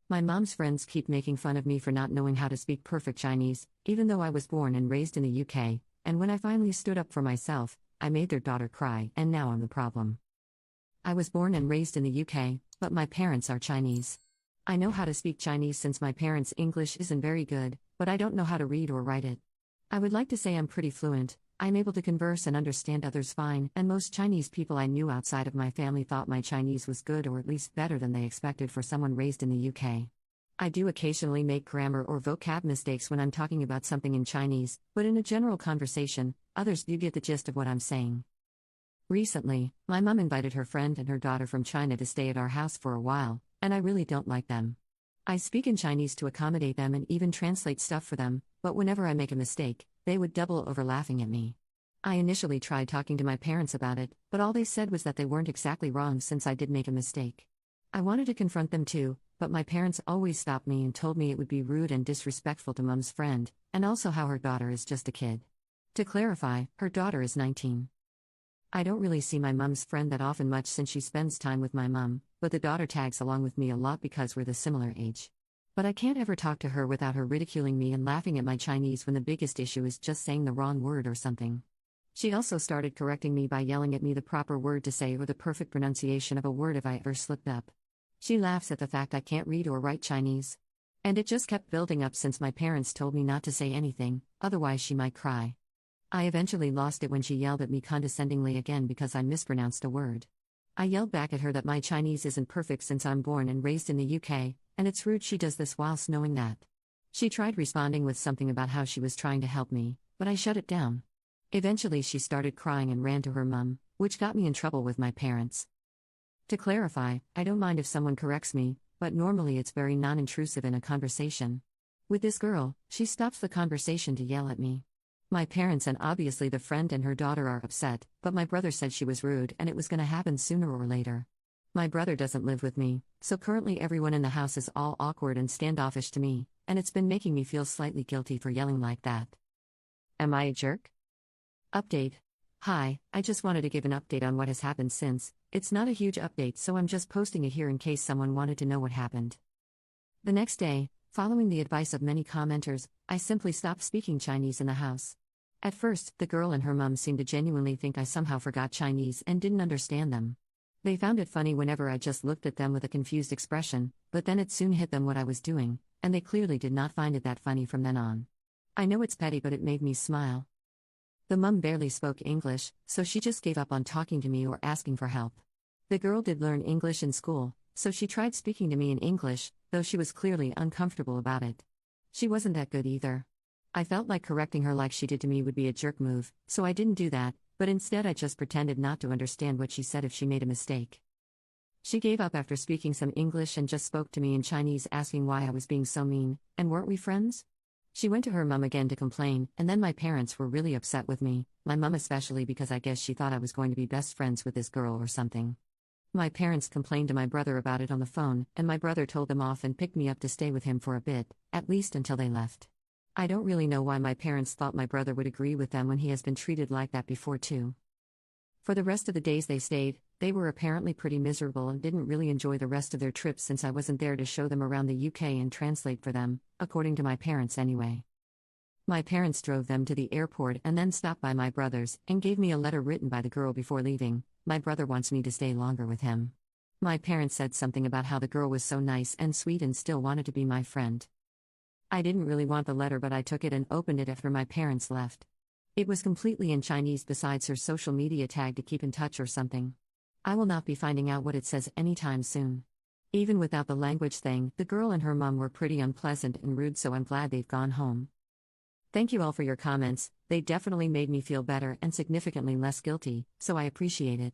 My mom's friends keep making fun of me for not knowing how to speak perfect Chinese, even though I was born and raised in the UK, and when I finally stood up for myself, I made their daughter cry, and now I'm the problem. I was born and raised in the UK, but my parents are Chinese. I know how to speak Chinese since my parents' English isn't very good, but I don't know how to read or write it. I would like to say I'm pretty fluent. I'm able to converse and understand others fine, and most Chinese people I knew outside of my family thought my Chinese was good or at least better than they expected for someone raised in the UK. I do occasionally make grammar or vocab mistakes when I'm talking about something in Chinese, but in a general conversation, others do get the gist of what I'm saying. Recently, my mom invited her friend and her daughter from China to stay at our house for a while, and I really don't like them. I speak in Chinese to accommodate them and even translate stuff for them, but whenever I make a mistake, they would double over laughing at me. I initially tried talking to my parents about it, but all they said was that they weren't exactly wrong since I did make a mistake. I wanted to confront them too, but my parents always stopped me and told me it would be rude and disrespectful to Mom's friend, and also how her daughter is just a kid. To clarify, her daughter is 19. I don't really see my mom's friend that often much since she spends time with my mom, but the daughter tags along with me a lot because we're the similar age. But I can't ever talk to her without her ridiculing me and laughing at my Chinese when the biggest issue is just saying the wrong word or something. She also started correcting me by yelling at me the proper word to say or the perfect pronunciation of a word if I ever slipped up. She laughs at the fact I can't read or write Chinese. And it just kept building up since my parents told me not to say anything, otherwise she might cry. I eventually lost it when she yelled at me condescendingly again because I mispronounced a word. I yelled back at her that my Chinese isn't perfect since I'm born and raised in the UK, and it's rude she does this whilst knowing that. She tried responding with something about how she was trying to help me, but I shut it down. Eventually she started crying and ran to her mum, which got me in trouble with my parents. To clarify, I don't mind if someone corrects me, but normally it's very non-intrusive in a conversation. With this girl, she stops the conversation to yell at me. My parents and obviously the friend and her daughter are upset, but my brother said she was rude and it was gonna happen sooner or later. My brother doesn't live with me, so currently everyone in the house is all awkward and standoffish to me, and it's been making me feel slightly guilty for yelling like that. Am I a jerk? Update. Hi, I just wanted to give an update on what has happened since. It's not a huge update, so I'm just posting it here in case someone wanted to know what happened. The next day, following the advice of many commenters, I simply stopped speaking Chinese in the house. At first, the girl and her mum seemed to genuinely think I somehow forgot Chinese and didn't understand them. They found it funny whenever I just looked at them with a confused expression, but then it soon hit them what I was doing, and they clearly did not find it that funny from then on. I know it's petty, but it made me smile. The mum barely spoke English, so she just gave up on talking to me or asking for help. The girl did learn English in school, so she tried speaking to me in English, though she was clearly uncomfortable about it. She wasn't that good either. I felt like correcting her like she did to me would be a jerk move, so I didn't do that, but instead I just pretended not to understand what she said if she made a mistake. She gave up after speaking some English and just spoke to me in Chinese asking why I was being so mean, and weren't we friends? She went to her mum again to complain, and then my parents were really upset with me, my mum especially because I guess she thought I was going to be best friends with this girl or something. My parents complained to my brother about it on the phone, and my brother told them off and picked me up to stay with him for a bit, at least until they left. I don't really know why my parents thought my brother would agree with them when he has been treated like that before too. For the rest of the days they stayed, they were apparently pretty miserable and didn't really enjoy the rest of their trip since I wasn't there to show them around the UK and translate for them, according to my parents anyway. My parents drove them to the airport and then stopped by my brother's and gave me a letter written by the girl before leaving. My brother wants me to stay longer with him. My parents said something about how the girl was so nice and sweet and still wanted to be my friend. I didn't really want the letter, but I took it and opened it after my parents left. It was completely in Chinese besides her social media tag to keep in touch or something. I will not be finding out what it says anytime soon. Even without the language thing, the girl and her mum were pretty unpleasant and rude, so I'm glad they've gone home. Thank you all for your comments, they definitely made me feel better and significantly less guilty, so I appreciate it.